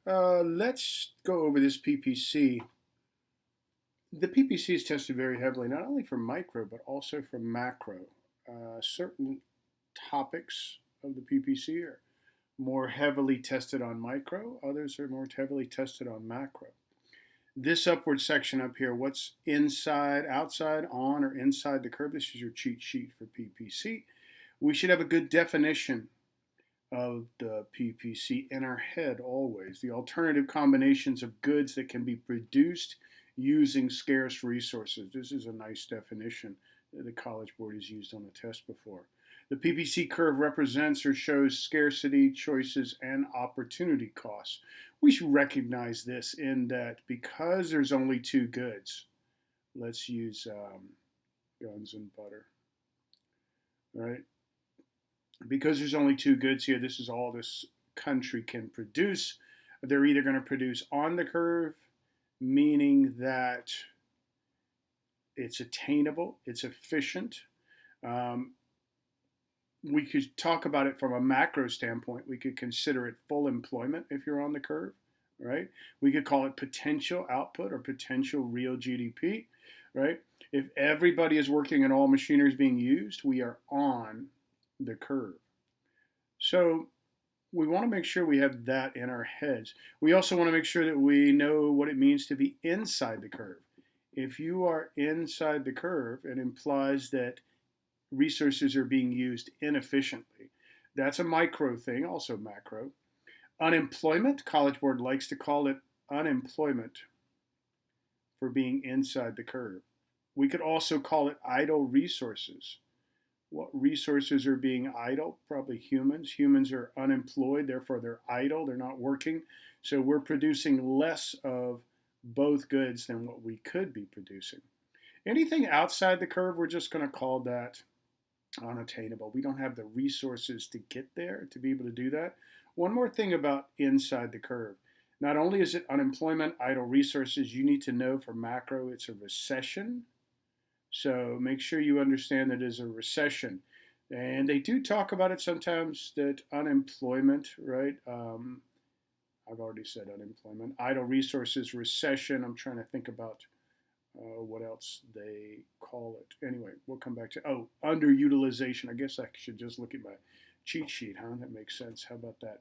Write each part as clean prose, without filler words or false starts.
Let's go over this PPC. The PPC is tested very heavily, not only for micro, but also for macro. Certain topics of the PPC are more heavily tested on micro, others are more heavily tested on macro. This upward section up here, what's inside, outside, on, or inside the curve, this is your cheat sheet for PPC. We should have a good definition of the PPC in our head always. The alternative combinations of goods that can be produced using scarce resources. This is a nice definition that the College Board has used on a test before. The PPC curve represents or shows scarcity, choices, and opportunity costs. We should recognize this in that because there's only two goods, let's use guns and butter, right? Because there's only two goods here, this is all this country can produce. They're either going to produce on the curve, meaning that it's attainable, it's efficient. We could talk about it from a macro standpoint. We could consider it full employment if you're on the curve, right? We could call it potential output or potential real GDP, right? If everybody is working and all machinery is being used, we are on the curve. So we want to make sure we have that in our heads. We also want to make sure that we know what it means to be inside the curve. If you are inside the curve, it implies that resources are being used inefficiently. That's a micro thing, also macro. Unemployment, College Board likes to call it unemployment for being inside the curve. We could also call it idle resources. What resources are being idle? Probably humans. Humans are unemployed, therefore they're idle, they're not working. So we're producing less of both goods than what we could be producing. Anything outside the curve, we're just going to call that unattainable. We don't have the resources to get there to be able to do that. One more thing about inside the curve. Not only is it unemployment, idle resources, you need to know for macro it's a recession. So make sure you understand that it is a recession. And they do talk about it sometimes that unemployment, right? I've already said unemployment. Idle resources, recession. I'm trying to think about what else they call it. Anyway, we'll come back to, underutilization. I guess I should just look at my cheat sheet, huh? That makes sense. How about that?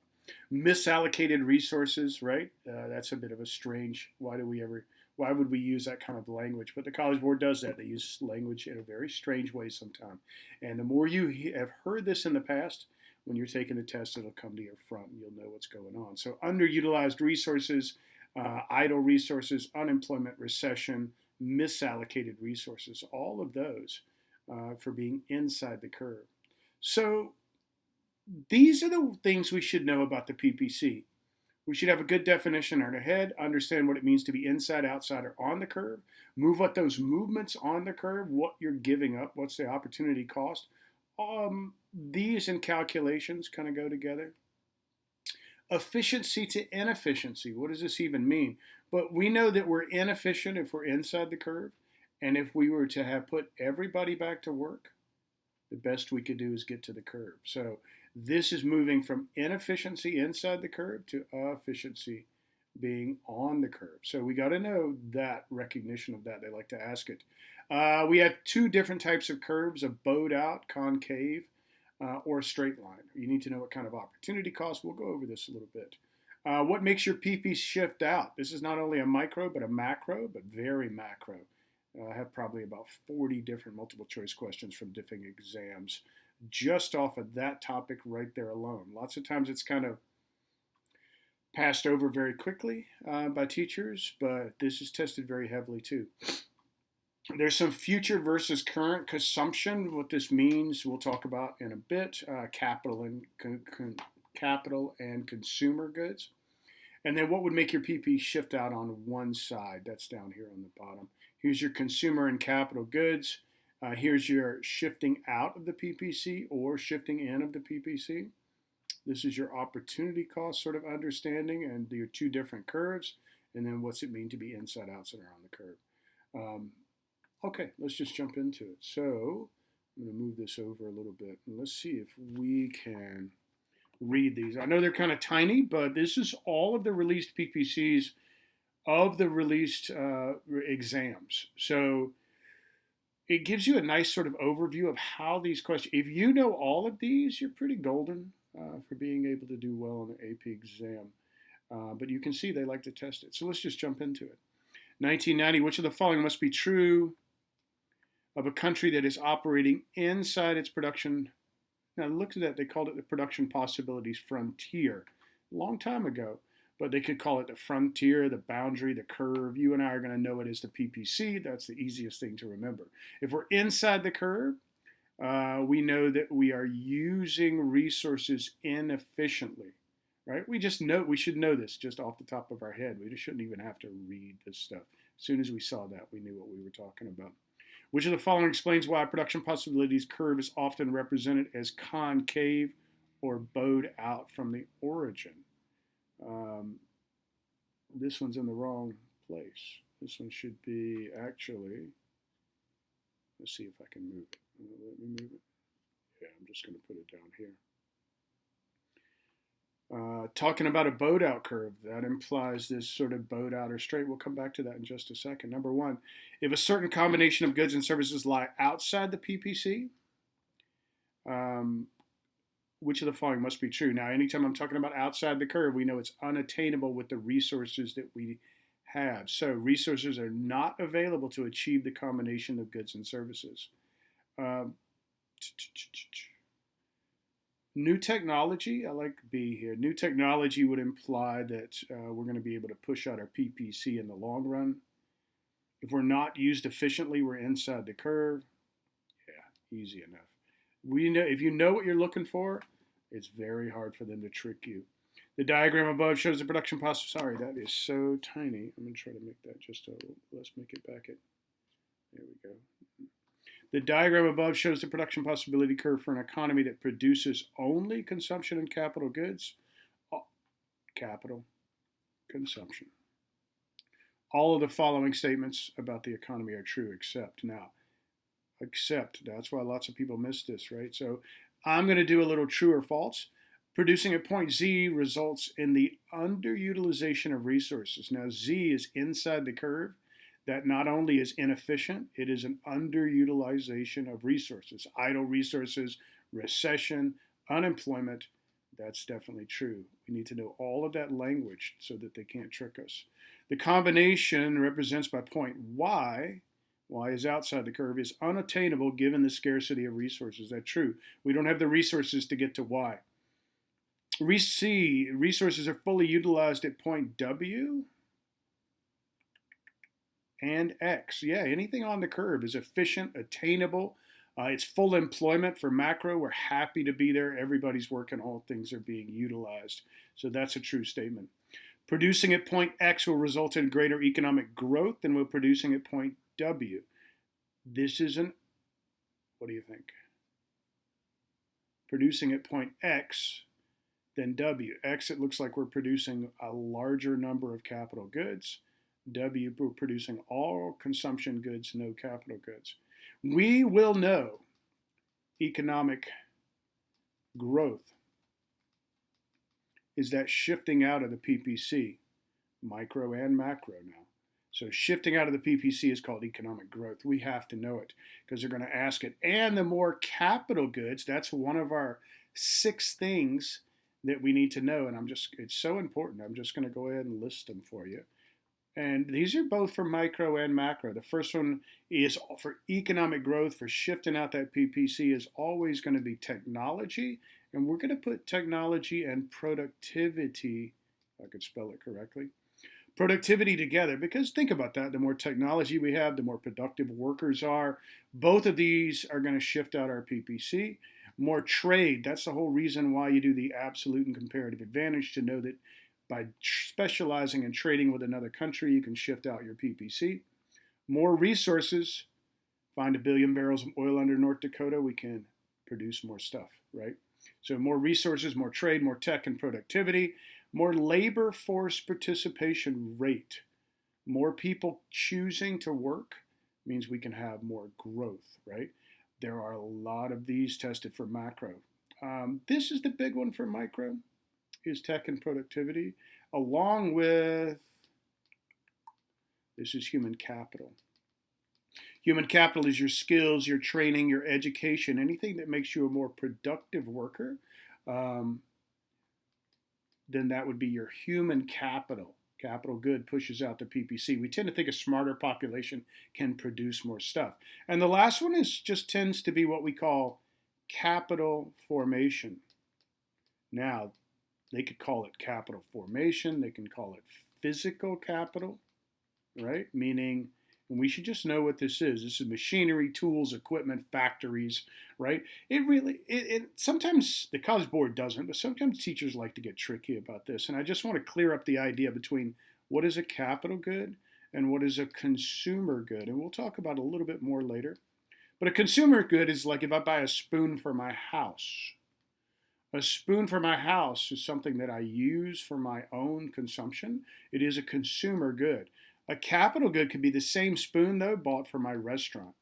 Misallocated resources, right? That's a bit of a strange, why would we use that kind of language? But the College Board does that. They use language in a very strange way sometimes. And the more you have heard this in the past, when you're taking the test, it'll come to your front and you'll know what's going on. So underutilized resources, idle resources, unemployment, recession, misallocated resources, all of those for being inside the curve. So these are the things we should know about the PPC. We should have a good definition in our head, understand what it means to be inside, outside, or on the curve, move what those movements on the curve, what you're giving up, what's the opportunity cost. These and calculations kind of go together. Efficiency to inefficiency. What does this even mean? But we know that we're inefficient if we're inside the curve. And if we were to have put everybody back to work, the best we could do is get to the curve. So this is moving from inefficiency inside the curve to efficiency being on the curve. So we got to know that recognition of that. They like to ask it. We have two different types of curves, a bowed out, concave, or a straight line. You need to know what kind of opportunity cost. We'll go over this a little bit. What makes your PP shift out? This is not only a micro, but a macro, but very macro. I have probably about 40 different multiple choice questions from different exams just off of that topic right there alone. Lots of times it's kind of passed over very quickly by teachers, but this is tested very heavily too. There's some future versus current consumption. What this means, we'll talk about in a bit. Capital and consumer goods. And then what would make your PP shift out on one side? That's down here on the bottom. Here's your consumer and capital goods. Here's your shifting out of the PPC or shifting in of the PPC. This is your opportunity cost sort of understanding and your two different curves. And then what's it mean to be inside, outside, or on the curve? Okay, let's just jump into it. So I'm going to move this over a little bit and let's see if we can read these. I know they're kind of tiny, but this is all of the released PPCs of the released exams. So it gives you a nice sort of overview of how these questions, if you know all of these, you're pretty golden for being able to do well on the AP exam. But you can see they like to test it. So let's just jump into it. 1990, which of the following must be true of a country that is operating inside its production? Now look at that, they called it the production possibilities frontier a long time ago, but they could call it the frontier, the boundary, the curve. You and I are going to know it as the PPC. That's the easiest thing to remember. If we're inside the curve, we know that we are using resources inefficiently, right? We should know this just off the top of our head. We just shouldn't even have to read this stuff. As soon as we saw that, we knew what we were talking about. Which of the following explains why production possibilities curve is often represented as concave or bowed out from the origin? This one's in the wrong place. This one should be actually, let's see if I can move it. Let me move it. Yeah, I'm just going to put it down here. Talking about a bowed out curve, that implies this sort of bowed out or straight. We'll come back to that in just a second. Number one, if a certain combination of goods and services lie outside the PPC, which of the following must be true? Now, anytime I'm talking about outside the curve, we know it's unattainable with the resources that we have. So resources are not available to achieve the combination of goods and services. New technology, I like B here. New technology would imply that we're going to be able to push out our PPC in the long run. If we're not used efficiently, we're inside the curve. Yeah, easy enough. We know if you know what you're looking for, it's very hard for them to trick you. The diagram above shows the production possibility. Sorry, that is so tiny. I'm going to try to make that just a little. Let's make it back at. There we go. The diagram above shows the production possibility curve for an economy that produces only consumption and capital goods. Capital, consumption. All of the following statements about the economy are true except. Now, except, that's why lots of people miss this, right? So I'm going to do a little true or false. Producing at point Z results in the underutilization of resources. Now, Z is inside the curve. That not only is inefficient, it is an underutilization of resources. Idle resources, recession, unemployment, that's definitely true. We need to know all of that language so that they can't trick us. The combination represents by point Y is outside the curve, is unattainable given the scarcity of resources. That's true. We don't have the resources to get to Y. C, resources are fully utilized at point W and X. Yeah, anything on the curve is efficient, attainable. It's full employment for macro. We're happy to be there. Everybody's working. All things are being utilized. So that's a true statement. Producing at point X will result in greater economic growth than we're producing at point W. This isn't, what do you think? Producing at point X than W. X, it looks like we're producing a larger number of capital goods. W, we're producing all consumption goods, no capital goods. We will know economic growth is that shifting out of the PPC, micro and macro now. So shifting out of the PPC is called economic growth. We have to know it because they're going to ask it. And the more capital goods, that's one of our 6 things that we need to know. And it's so important. I'm just going to go ahead and list them for you. And these are both for micro and macro. The first one is for economic growth, for shifting out that PPC is always going to be technology. And we're going to put technology and productivity, if I could spell it correctly, productivity together. Because think about that. The more technology we have, the more productive workers are. Both of these are going to shift out our PPC. More trade. That's the whole reason why you do the absolute and comparative advantage, to know that by specializing and trading with another country, you can shift out your PPC. More resources. Find 1 billion barrels of oil under North Dakota, we can produce more stuff, right? So more resources, more trade, more tech and productivity, more labor force participation rate. More people choosing to work means we can have more growth, right? There are a lot of these tested for macro. This is the big one for micro, is tech and productivity, along with, this is human capital. Human capital is your skills, your training, your education, anything that makes you a more productive worker. Then that would be your human capital. Capital good pushes out the PPC. We tend to think a smarter population can produce more stuff. And the last one is just tends to be what we call capital formation. Now, they could call it capital formation. They can call it physical capital, right? Meaning, and we should just know what this is. This is machinery, tools, equipment, factories, right? It sometimes the College Board doesn't, but sometimes teachers like to get tricky about this. And I just want to clear up the idea between what is a capital good and what is a consumer good. And we'll talk about it a little bit more later. But a consumer good is like if I buy a spoon for my house. A spoon for my house is something that I use for my own consumption. It is a consumer good. A capital good could be the same spoon, though, bought for my restaurant.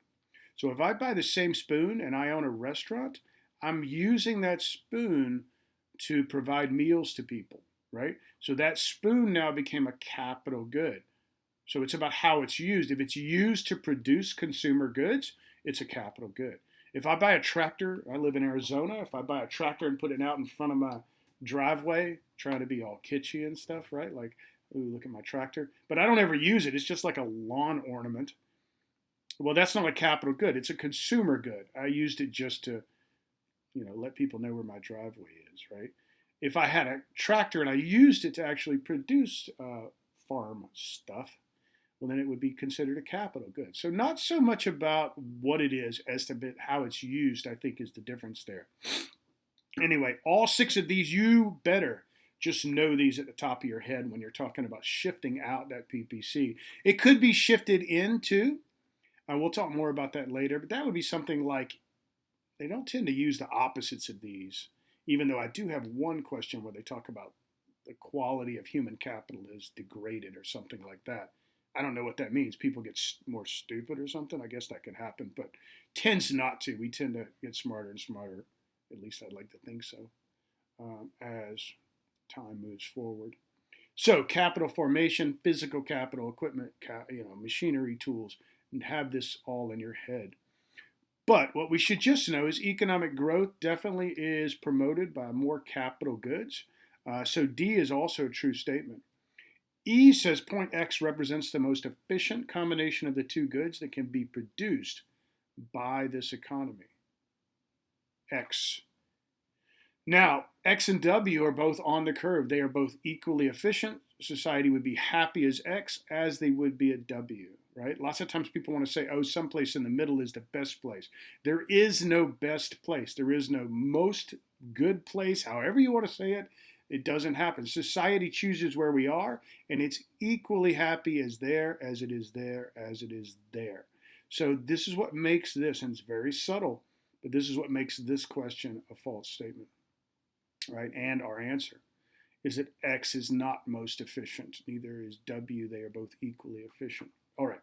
So if I buy the same spoon and I own a restaurant, I'm using that spoon to provide meals to people, right? So that spoon now became a capital good. So it's about how it's used. If it's used to produce consumer goods, it's a capital good. If I buy a tractor, I live in Arizona, if I buy a tractor and put it out in front of my driveway, trying to be all kitschy and stuff, right? Like, ooh, look at my tractor. But I don't ever use it. It's just like a lawn ornament. Well, that's not a capital good. It's a consumer good. I used it just to, let people know where my driveway is, right? If I had a tractor and I used it to actually produce farm stuff, well, then it would be considered a capital good. So not so much about what it is as to how it's used, I think, is the difference there. Anyway, all 6 of these, you better just know these at the top of your head when you're talking about shifting out that PPC. It could be shifted into, and we'll talk more about that later, but that would be something like, they don't tend to use the opposites of these, even though I do have one question where they talk about the quality of human capital is degraded or something like that. I don't know what that means. People get more stupid or something. I guess that could happen, but tends not to. We tend to get smarter and smarter. At least I'd like to think so, as time moves forward. So capital formation, physical capital, equipment, machinery, tools, and have this all in your head. But what we should just know is economic growth definitely is promoted by more capital goods. So D is also a true statement. E says point X represents the most efficient combination of the two goods that can be produced by this economy. X. Now, X and W are both on the curve. They are both equally efficient. Society would be happy as X as they would be at W, right? Lots of times people want to say, oh, someplace in the middle is the best place. There is no best place. There is no most good place. However you want to say it, it doesn't happen. Society chooses where we are, and it's equally happy as there, as it is there, as it is there. So this is what makes this, and it's very subtle, but this is what makes this question a false statement, right? And our answer is that X is not most efficient. Neither is W. They are both equally efficient. All right.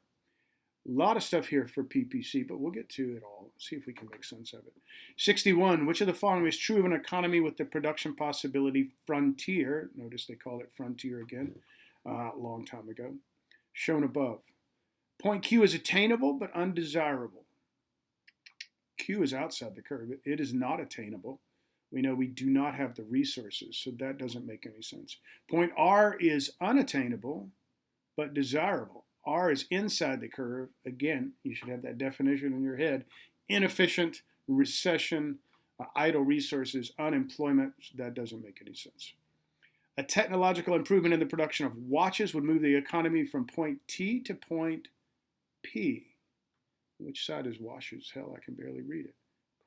A lot of stuff here for PPC, but we'll get to it all. See if we can make sense of it. 61, which of the following is true of an economy with the production possibility frontier? Notice they call it frontier again, a long time ago. Shown above. Point Q is attainable but undesirable. Q is outside the curve. It is not attainable. We know we do not have the resources, so that doesn't make any sense. Point R is unattainable but desirable. R is inside the curve. Again, you should have that definition in your head. Inefficient, recession, idle resources, unemployment. That doesn't make any sense. A technological improvement in the production of watches would move the economy from point T to point P. Which side is watches? Hell, I can barely read it.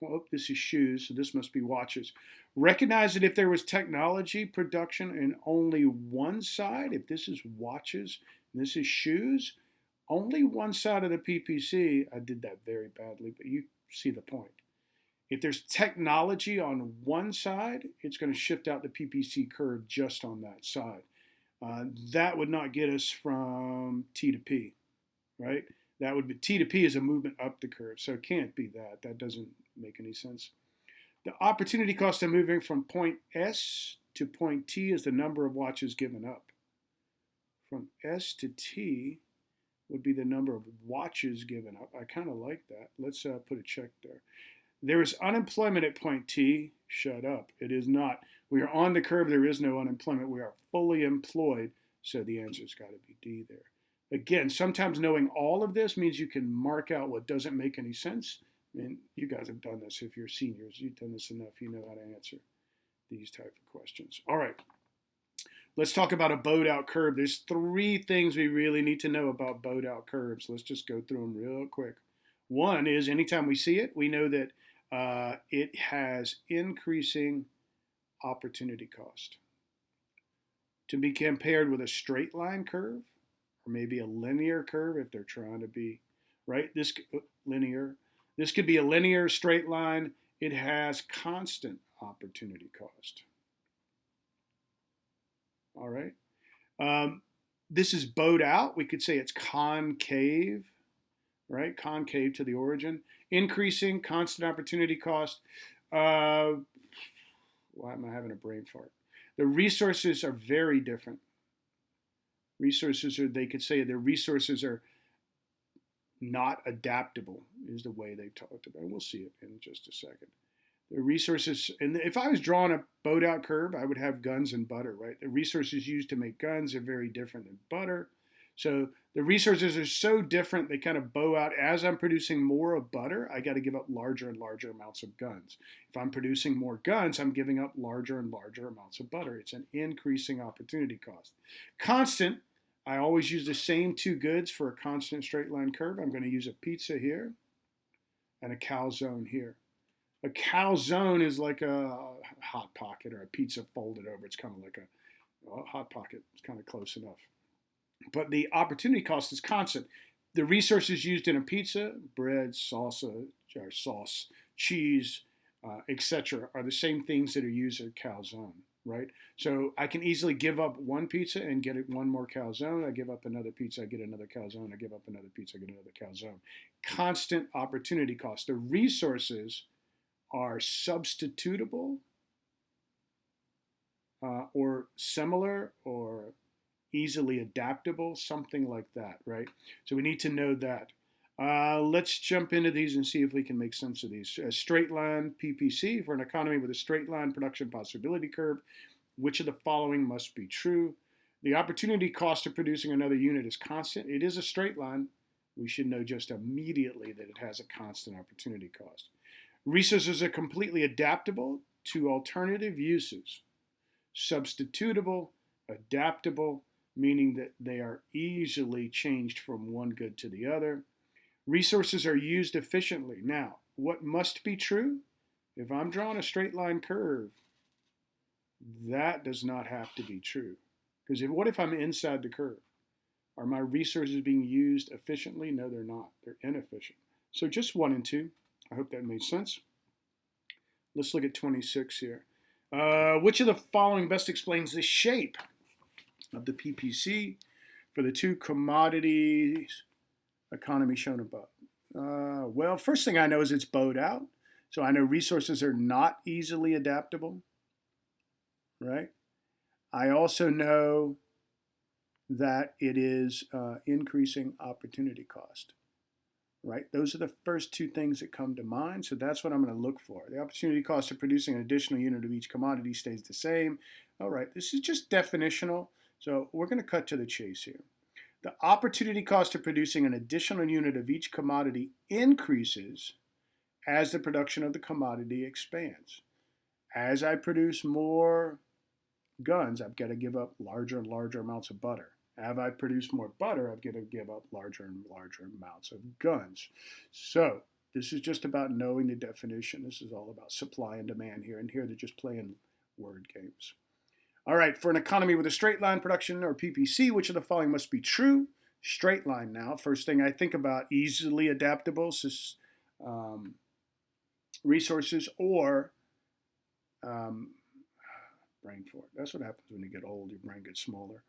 Oh, this is shoes, so this must be watches. Recognize that if there was technology production in only one side, if this is watches, and this is shoes, only one side of the PPC, I did that very badly, but you see the point. If there's technology on one side, it's going to shift out the PPC curve just on that side. That would not get us from T to P, right? That would be T to P is a movement up the curve, so it can't be that. That doesn't make any sense. The opportunity cost of moving from point S to point T is the number of watches given up. From S to T would be the number of watches given up. I kind of like that. Let's put a check there. There is unemployment at point T. Shut up. It is not. We are on the curve. There is no unemployment. We are fully employed. So the answer's got to be D there. Again, sometimes knowing all of this means you can mark out what doesn't make any sense. And you guys have done this. If you're seniors, you've done this enough. You know how to answer these type of questions. All right. Let's talk about a bowed out curve. There's 3 things we really need to know about bowed out curves. Let's just go through them real quick. One is anytime we see it, we know that it has increasing opportunity cost. To be compared with a straight line curve, or maybe a linear curve if they're trying to be, right? This linear. This could be a linear straight line. It has constant opportunity cost. All right. This is bowed out. We could say it's concave, right? Concave to the origin. Increasing constant opportunity cost. Why am I having a brain fart? The resources are very different. They could say the resources are not adaptable, is the way they've talked about it. We'll see it in just a second. The resources, and if I was drawing a bowed out curve, I would have guns and butter, right? The resources used to make guns are very different than butter. So the resources are so different, they kind of bow out. As I'm producing more of butter, I got to give up larger and larger amounts of guns. If I'm producing more guns, I'm giving up larger and larger amounts of butter. It's an increasing opportunity cost. Constant, I always use the same 2 goods for a constant straight line curve. I'm going to use a pizza here and a calzone here. A calzone is like a hot pocket or a pizza folded over. It's kind of like a hot pocket. It's kind of close enough. But the opportunity cost is constant. The resources used in a pizza, bread, salsa, or sauce, cheese, etc., are the same things that are used at a calzone, right? So I can easily give up one pizza and get one more calzone. I give up another pizza, I get another calzone. I give up another pizza, I get another calzone. Constant opportunity cost. The resources are substitutable or similar or easily adaptable, something like that, right? So we need to know that. Let's jump into these and see if we can make sense of these. A straight line PPC for an economy with a straight line production possibility curve. Which of the following must be true? The opportunity cost of producing another unit is constant. It is a straight line. We should know just immediately that it has a constant opportunity cost. Resources are completely adaptable to alternative uses. Substitutable, adaptable, meaning that they are easily changed from one good to the other. Resources are used efficiently. Now, what must be true? If I'm drawing a straight line curve, that does not have to be true. Because what if I'm inside the curve? Are my resources being used efficiently? No, they're not. They're inefficient. So just 1 and 2. I hope that made sense. Let's look at 26 here. Which of the following best explains the shape of the PPC for the 2 commodities economy shown above? Well, first thing I know is it's bowed out. So I know resources are not easily adaptable, right? I also know that it is increasing opportunity cost. Right? Those are the first 2 things that come to mind. So that's what I'm going to look for. The opportunity cost of producing an additional unit of each commodity stays the same. All right, this is just definitional. So we're going to cut to the chase here. The opportunity cost of producing an additional unit of each commodity increases as the production of the commodity expands. As I produce more guns, I've got to give up larger and larger amounts of butter. As I produce more butter, I've got to give up larger and larger amounts of guns. So this is just about knowing the definition. This is all about supply and demand here. And here they're just playing word games. All right, for an economy with a straight line production or PPC, which of the following must be true? Straight line now. First thing I think about, easily adaptable resources or brain fart. That's what happens when you get old. Your brain gets smaller.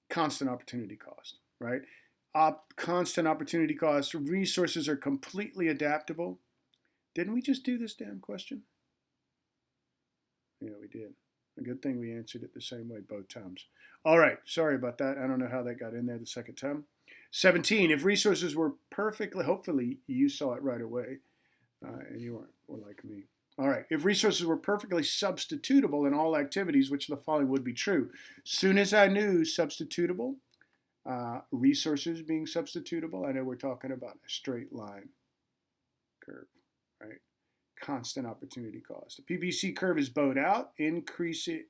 Constant opportunity cost, right? Constant opportunity cost. Resources are completely adaptable. Didn't we just do this damn question? Yeah, we did. A good thing we answered it the same way both times. All right, sorry about that. I don't know how that got in there the second time. 17, if resources were perfectly, hopefully you saw it right away, and you weren't like me. All right, if resources were perfectly substitutable in all activities, which of the following would be true? Soon as I knew substitutable, resources being substitutable, I know we're talking about a straight line curve, right? Constant opportunity cost. The PPC curve is bowed out, indicating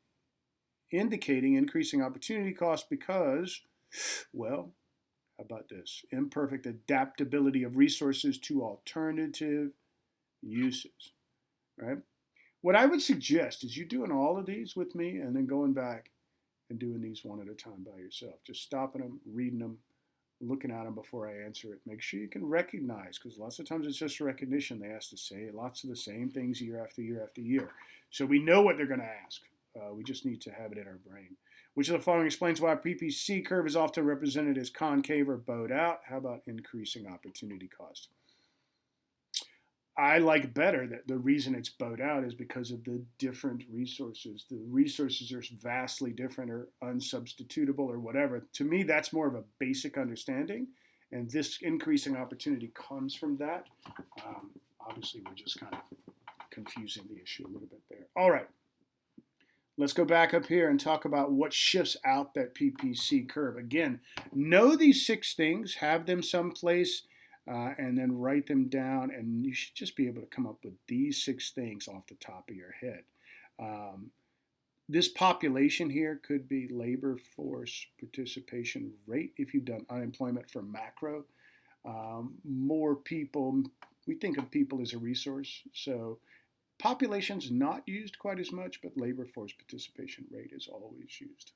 increasing opportunity cost because, well, how about this? Imperfect adaptability of resources to alternative uses, right? What I would suggest is you doing all of these with me and then going back and doing these one at a time by yourself. Just stopping them, reading them, looking at them before I answer it. Make sure you can recognize, because lots of times it's just recognition. They ask to say lots of the same things year after year after year. So we know what they're going to ask. We just need to have it in our brain. Which of the following explains why a PPC curve is often represented as concave or bowed out? How about increasing opportunity cost? I like better that the reason it's bowed out is because of the different resources. The resources are vastly different or unsubstitutable or whatever. To me, that's more of a basic understanding. And this increasing opportunity comes from that. Obviously, we're just kind of confusing the issue a little bit there. All right. Let's go back up here and talk about what shifts out that PPC curve. Again, know these 6 things, have them someplace, and then write them down, and you should just be able to come up with these 6 things off the top of your head. This population here could be labor force participation rate if you've done unemployment for macro. More people, we think of people as a resource, so population's not used quite as much, but labor force participation rate is always used.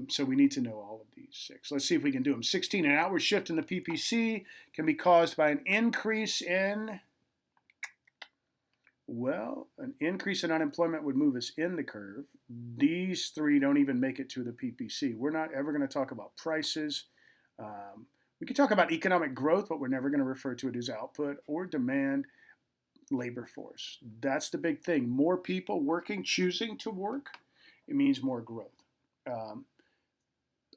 So we need to know all of these 6. Let's see if we can do them. 16, an outward shift in the PPC can be caused by an increase in, well, an increase in unemployment would move us in the curve. These 3 don't even make it to the PPC. We're not ever going to talk about prices. We can talk about economic growth, but we're never going to refer to it as output or demand. Labor force. That's the big thing. More people working, choosing to work, it means more growth.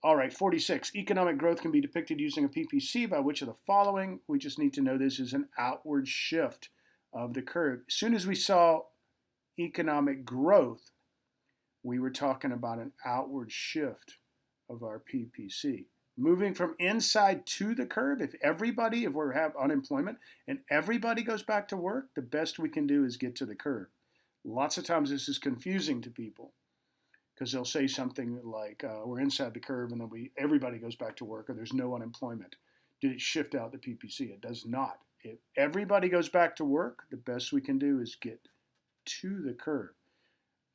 All right, 46. Economic growth can be depicted using a PPC by which of the following? We just need to know this is an outward shift of the curve. As soon as we saw economic growth, we were talking about an outward shift of our PPC. Moving from inside to the curve, if we have unemployment and everybody goes back to work, the best we can do is get to the curve. Lots of times this is confusing to people because they'll say something like, we're inside the curve and then everybody goes back to work or there's no unemployment. Did it shift out the PPC? It does not. If everybody goes back to work, the best we can do is get to the curve.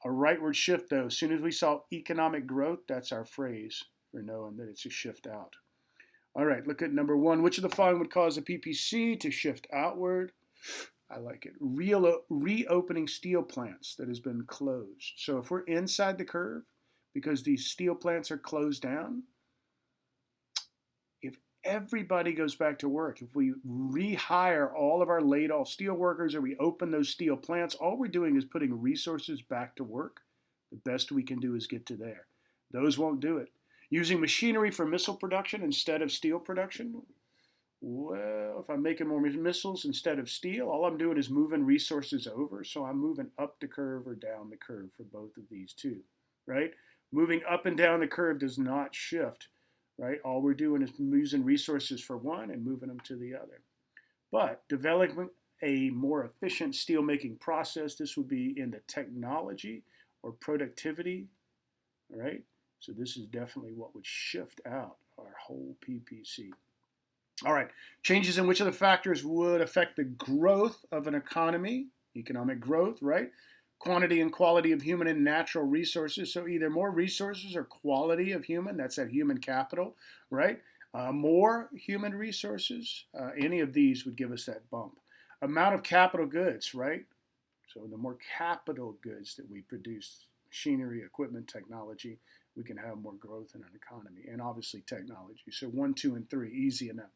A rightward shift, though, as soon as we saw economic growth, that's our phrase for knowing that it's a shift out. All right, look at number 1. Which of the following would cause the PPC to shift outward? I like it. Reopening steel plants that has been closed. So if we're inside the curve because these steel plants are closed down, if everybody goes back to work, if we rehire all of our laid off steel workers or we open those steel plants, all we're doing is putting resources back to work. The best we can do is get to there. Those won't do it. Using machinery for missile production instead of steel production? Well, if I'm making more missiles instead of steel, all I'm doing is moving resources over. So I'm moving up the curve or down the curve for both of these 2, right? Moving up and down the curve does not shift, right? All we're doing is using resources for one and moving them to the other. But developing a more efficient steelmaking process, this would be in the technology or productivity, right? So this is definitely what would shift out our whole PPC. All right, changes in which of the factors would affect the growth of an economy, economic growth, right? Quantity and quality of human and natural resources. So either more resources or quality of human, that's that human capital, right? More human resources, any of these would give us that bump. Amount of capital goods, right? So the more capital goods that we produce, machinery, equipment, technology, we can have more growth in an economy, and obviously technology. So 1, 2, and 3, easy enough.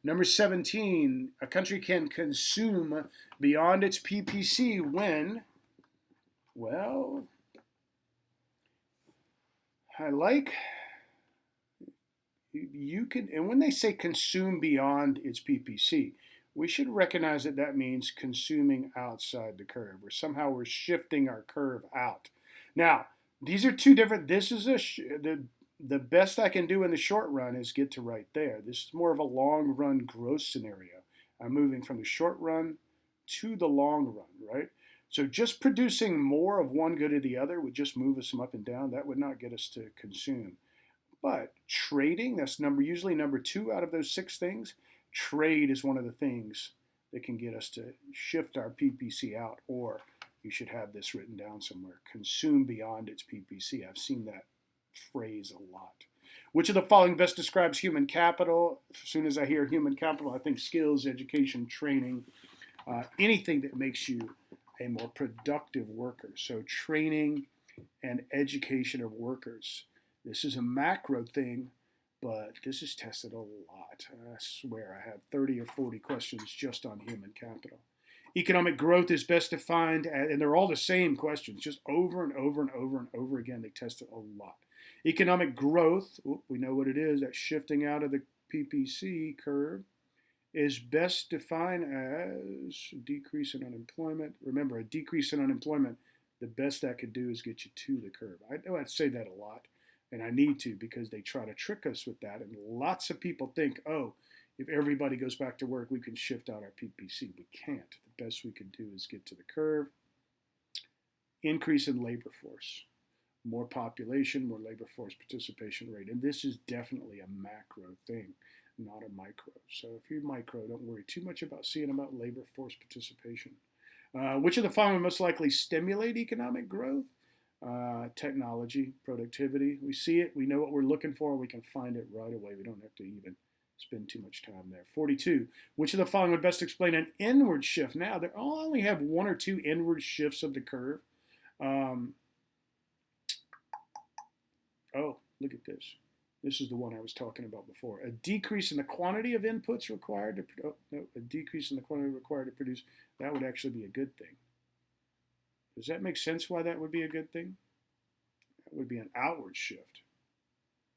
Number 17, a country can consume beyond its PPC when, well, I like, you can, and when they say consume beyond its PPC, we should recognize that that means consuming outside the curve, or somehow we're shifting our curve out. Now, these are two different, this is the best I can do in the short run is get to right there. This is more of a long run growth scenario. I'm moving from the short run to the long run, right? So just producing more of one good or the other would just move us up and down. That would not get us to consume. But trading, that's usually number 2 out of those 6 things. Trade is one of the things that can get us to shift our PPC out, or you should have this written down somewhere. Consume beyond its PPC. I've seen that phrase a lot. Which of the following best describes human capital? As soon as I hear human capital, I think skills, education, training, anything that makes you a more productive worker. So training and education of workers. This is a macro thing, but this is tested a lot. I swear I have 30 or 40 questions just on human capital. Economic growth is best defined, and they're all the same questions, just over and over and over and over again. They test it a lot. Economic growth, we know what it is, that shifting out of the PPC curve, is best defined as a decrease in unemployment. Remember, a decrease in unemployment, the best that could do is get you to the curve. I know I say that a lot, and I need to, because they try to trick us with that. And lots of people think, oh, if everybody goes back to work, we can shift out our PPC. We can't. The best we can do is get to the curve. Increase in labor force. More population, more labor force participation rate. And this is definitely a macro thing, not a micro. So if you're micro, don't worry too much about seeing about labor force participation. Which of the following most likely stimulate economic growth? Technology, productivity. We see it, we know what we're looking for, we can find it right away. We don't have to even spend too much time there. 42. Which of the following would best explain an inward shift? Now, they all only have 1 or 2 inward shifts of the curve. Oh, look at this. This is the one I was talking about before. A decrease in the quantity of inputs required to a decrease in the quantity required to produce. That would actually be a good thing. Does that make sense why that would be a good thing? That would be an outward shift,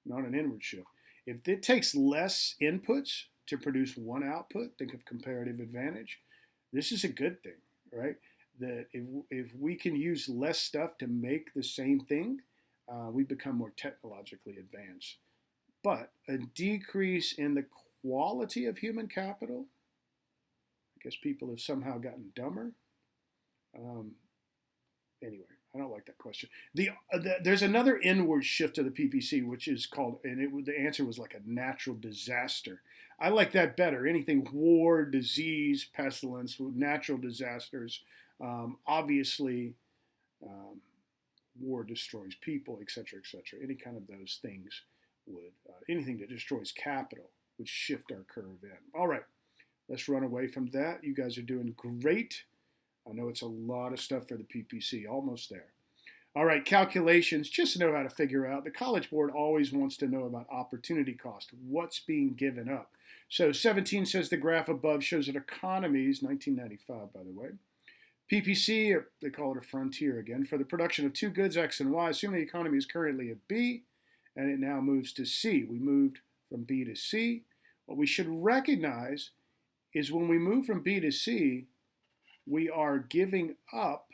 not an inward shift. If it takes less inputs to produce one output, think of comparative advantage. This is a good thing, right? That if we can use less stuff to make the same thing, we become more technologically advanced. But a decrease in the quality of human capital, I guess people have somehow gotten dumber. Anyway, I don't like that question. There's another inward shift to the PPC, which is called, and the answer was like a natural disaster. I like that better. Anything war, disease, pestilence, natural disasters. Obviously, war destroys people, etc., etc. Any kind of those things would, anything that destroys capital would shift our curve in. All right, let's run away from that. You guys are doing great. I know it's a lot of stuff for the PPC, almost there. All right, calculations, just know how to figure out. The College Board always wants to know about opportunity cost, what's being given up. So 17 says the graph above shows that economies, 1995 by the way, PPC, or they call it a frontier again, for the production of 2 goods, X and Y, assume the economy is currently at B, and it now moves to C. We moved from B to C. What we should recognize is when we move from B to C, we are giving up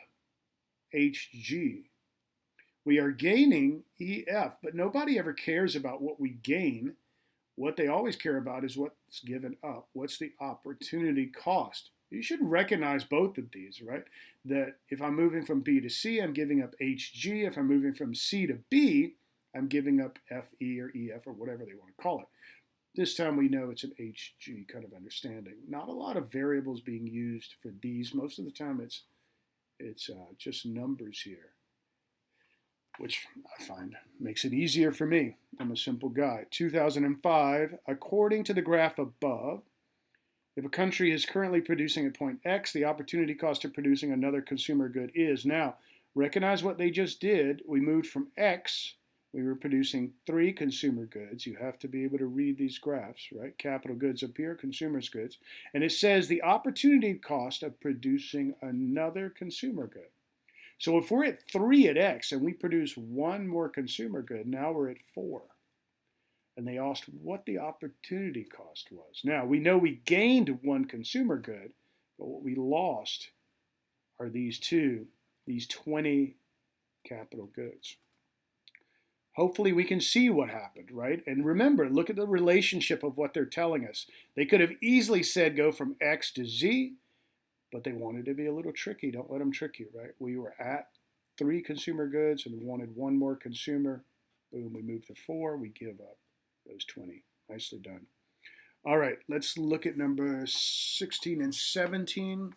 HG. We are gaining EF, but nobody ever cares about what we gain. What they always care about is what's given up. What's the opportunity cost? You should recognize both of these, right? That if I'm moving from B to C, I'm giving up HG. If I'm moving from C to B, I'm giving up FE or EF or whatever they want to call it. This time we know it's an HG kind of understanding. Not a lot of variables being used for these. Most of the time it's just numbers here, which I find makes it easier for me. I'm a simple guy. 2005, according to the graph above, if a country is currently producing at point X, the opportunity cost of producing another consumer good is. Now, recognize what they just did. We moved from X we were producing 3 consumer goods. You have to be able to read these graphs, right? Capital goods up here, consumers goods. And it says the opportunity cost of producing another consumer good. So if we're at 3 at X and we produce 1 more consumer good, now we're at 4. And they asked what the opportunity cost was. Now, we know we gained 1 consumer good, but what we lost are these 20 capital goods. Hopefully we can see what happened, right? And remember, look at the relationship of what they're telling us. They could have easily said go from X to Z, but they wanted to be a little tricky. Don't let them trick you, right? We were at 3 consumer goods and wanted 1 more consumer. Boom, we moved to 4. We give up those 20. Nicely done. All right, let's look at number 16 and 17.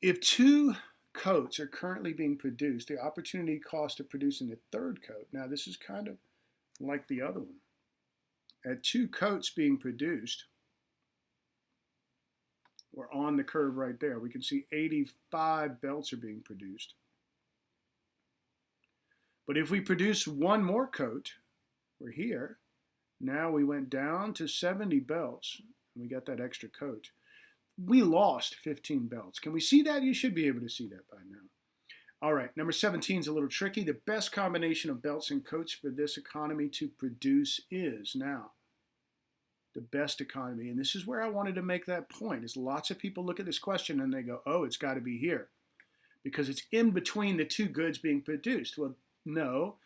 If 2 coats are currently being produced, the opportunity cost of producing a 3rd coat. Now, this is kind of like the other one. At 2 coats being produced, we're on the curve right there. We can see 85 belts are being produced. But if we produce 1 more coat, we're here. Now we went down to 70 belts, and we got that extra coat. We lost 15 belts. Can we see that? You should be able to see that by now. All right, number 17 is a little tricky. The best combination of belts and coats for this economy to produce is now the best economy. And this is where I wanted to make that point, is lots of people look at this question and they go, oh, it's got to be here because it's in between the 2 goods being produced. Well, no,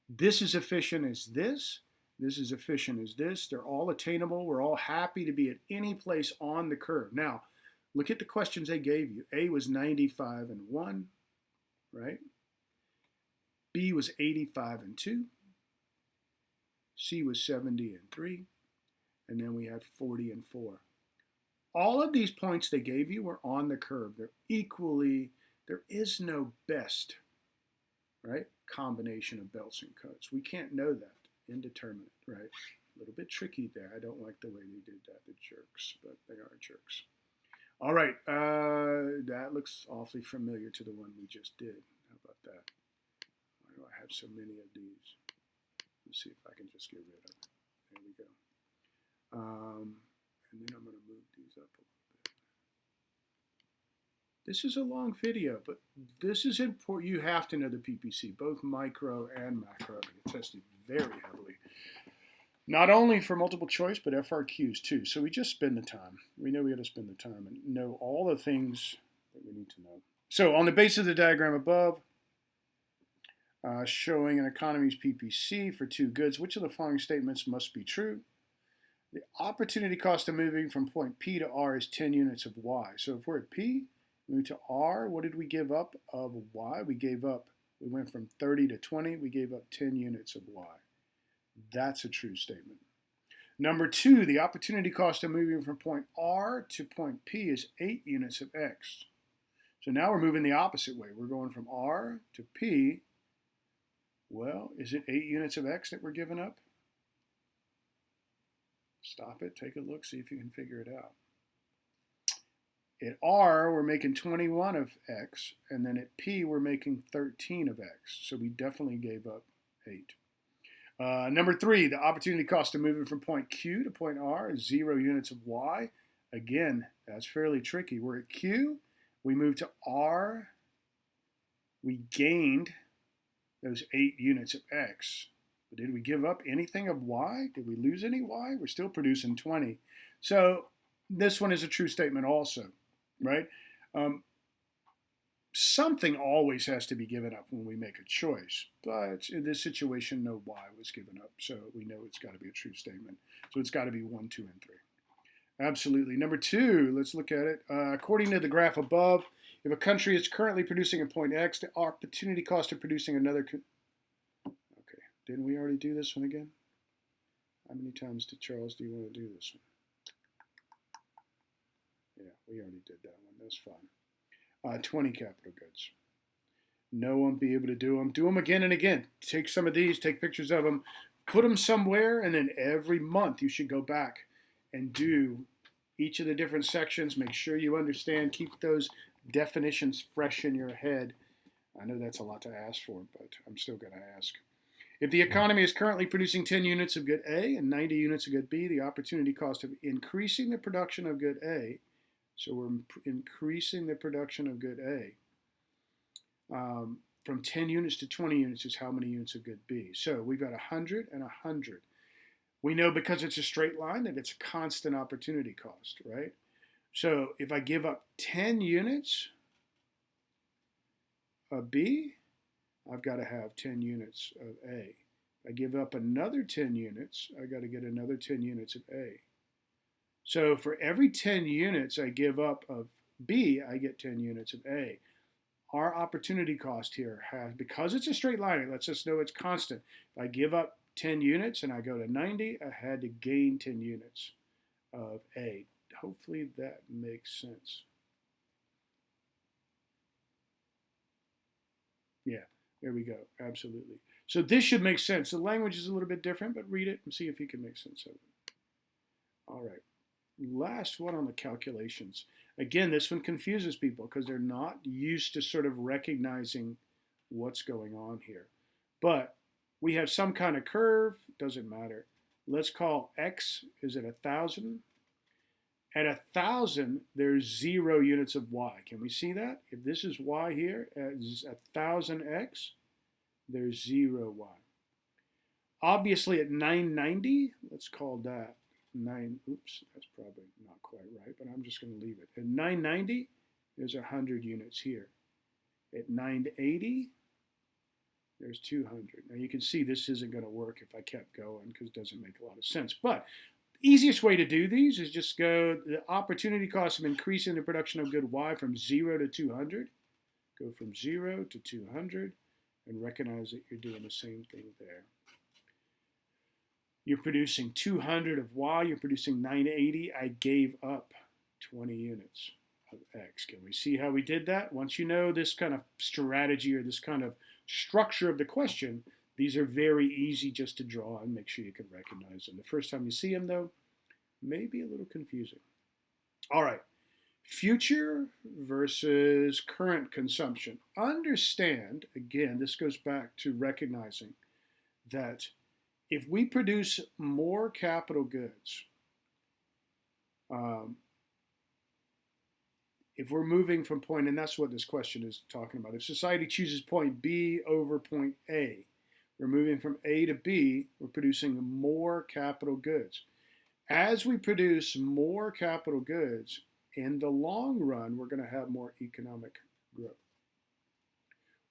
this is efficient as this. This is efficient as this. They're all attainable. We're all happy to be at any place on the curve. Now, look at the questions they gave you. A was 95 and 1, right? B was 85 and 2. C was 70 and 3. And then we had 40 and 4. All of these points they gave you were on the curve. They're equally, there is no best, right, combination of belts and coats. We can't know that. Indeterminate, right? A little bit tricky there. I don't like the way they did that, the jerks, but they are jerks. All right, that looks awfully familiar to the one we just did. How about that? Why do I have so many of these? Let's see if I can just get rid of it. There we go. And then I'm going to move these up a little bit. This is a long video, but this is important. You have to know the PPC, both micro and macro. It's tested very heavily. Not only for multiple choice, but FRQs too. So we just spend the time. We know we got to spend the time and know all the things that we need to know. So on the base of the diagram above, showing an economy's PPC for 2 goods, which of the following statements must be true? The opportunity cost of moving from point P to R is 10 units of Y. So if we're at P, move to R, what did we give up of Y? We went from 30 to 20, we gave up 10 units of Y. That's a true statement. Number 2, the opportunity cost of moving from point R to point P is 8 units of X. So now we're moving the opposite way. We're going from R to P. Well, is it 8 units of X that we're giving up? Stop it, take a look, see if you can figure it out. At R, we're making 21 of X, and then at P, we're making 13 of X. So we definitely gave up 8. Number 3, the opportunity cost of moving from point Q to point R is 0 units of Y. Again, that's fairly tricky. We're at Q, we moved to R, we gained those 8 units of X. But did we give up anything of Y? Did we lose any Y? We're still producing 20. So this one is a true statement also, right? Something always has to be given up when we make a choice. But in this situation, no Y was given up. So we know it's got to be a true statement. So it's got to be 1, 2, and 3. Absolutely. Number 2, let's look at it. According to the graph above, if a country is currently producing at point X, the opportunity cost of producing another... Okay, didn't we already do this one again? How many times, Charles, do you want to do this one? Yeah, we already did that one. That's fine. 20 capital goods. No one be able to do them. Do them again and again. Take some of these, take pictures of them, put them somewhere, and then every month you should go back and do each of the different sections. Make sure you understand. Keep those definitions fresh in your head. I know that's a lot to ask for, but I'm still going to ask. If the economy is currently producing 10 units of good A and 90 units of good B, the opportunity cost of increasing the production of good A, so we're increasing the production of good A, from 10 units to 20 units is how many units of good B. So we've got 100 and 100. We know because it's a straight line that it's a constant opportunity cost, right? So if I give up 10 units of B, I've got to have 10 units of A. If I give up another 10 units, I got to get another 10 units of A. So for every 10 units I give up of B, I get 10 units of A. Our opportunity cost here has, because it's a straight line, it lets us know it's constant. If I give up 10 units and I go to 90, I had to gain 10 units of A. Hopefully that makes sense. Yeah, there we go. Absolutely. So this should make sense. The language is a little bit different, but read it and see if you can make sense of it. All right. Last one on the calculations. Again, this one confuses people because they're not used to sort of recognizing what's going on here. But we have some kind of curve, doesn't matter. Let's call x is at 1,000. At 1,000, there's 0 units of y. Can we see that? If this is y here, at 1,000x, there's 0 y. Obviously at 990, let's call that 9, oops, that's probably not quite right, but I'm just going to leave it. At 990, there's 100 units here. At 980, there's 200. Now you can see this isn't going to work if I kept going because it doesn't make a lot of sense. But the easiest way to do these is just go the opportunity cost of increasing the production of good Y from 0 to 200. Go from 0 to 200 and recognize that you're doing the same thing there. You're producing 200 of Y, you're producing 980. I gave up 20 units of X. Can we see how we did that? Once you know this kind of strategy or this kind of structure of the question, these are very easy just to draw and make sure you can recognize them. The first time you see them, though, may be a little confusing. All right, future versus current consumption. Understand, again, this goes back to recognizing that if we produce more capital goods, if we're moving from point, and that's what this question is talking about, if society chooses point B over point A, we're moving from A to B, we're producing more capital goods. As we produce more capital goods, in the long run, we're going to have more economic growth.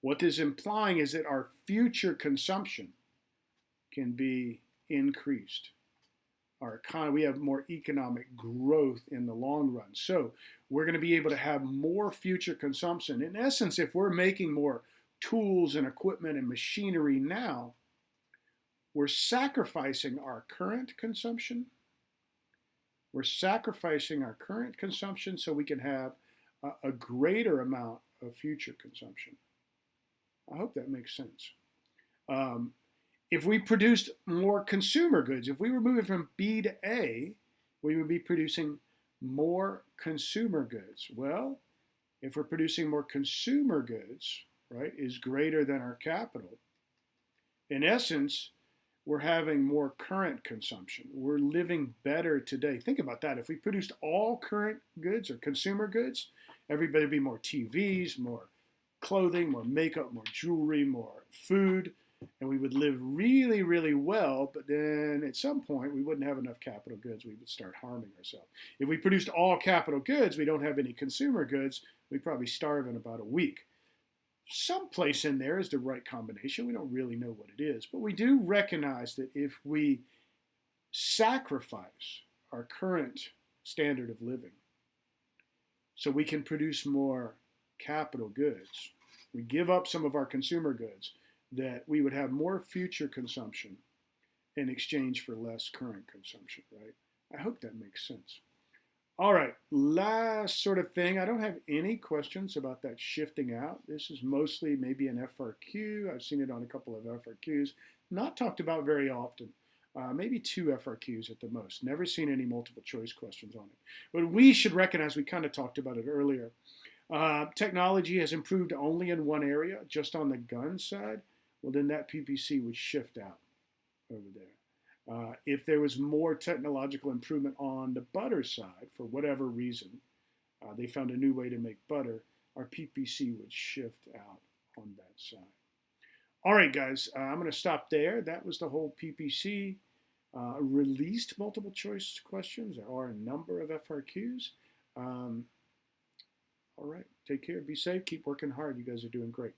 What this is implying is that our future consumption can be increased. Our economy, we have more economic growth in the long run. So we're going to be able to have more future consumption. In essence, if we're making more tools and equipment and machinery now, we're sacrificing our current consumption. We're sacrificing our current consumption so we can have a greater amount of future consumption. I hope that makes sense. If we produced more consumer goods, if we were moving from B to A, we would be producing more consumer goods. Well, if we're producing more consumer goods, right, is greater than our capital, in essence, we're having more current consumption. We're living better today. Think about that. If we produced all current goods or consumer goods, everybody would be more TVs, more clothing, more makeup, more jewelry, more food, and we would live really, really well, but then at some point we wouldn't have enough capital goods. We would start harming ourselves. If we produced all capital goods, we don't have any consumer goods, we'd probably starve in about a week. Someplace in there is the right combination. We don't really know what it is, but we do recognize that if we sacrifice our current standard of living so we can produce more capital goods, we give up some of our consumer goods, that we would have more future consumption in exchange for less current consumption, right? I hope that makes sense. All right, last sort of thing. I don't have any questions about that shifting out. This is mostly maybe an FRQ. I've seen it on a couple of FRQs. Not talked about very often. Maybe 2 FRQs at the most. Never seen any multiple choice questions on it. But we should recognize, we kind of talked about it earlier. Technology has improved only in one area, just on the gun side. well, then that PPC would shift out over there. If there was more technological improvement on the butter side, for whatever reason, they found a new way to make butter, our PPC would shift out on that side. All right, guys, I'm going to stop there. That was the whole PPC. Released multiple choice questions. There are a number of FRQs. All right, take care, be safe, keep working hard. You guys are doing great.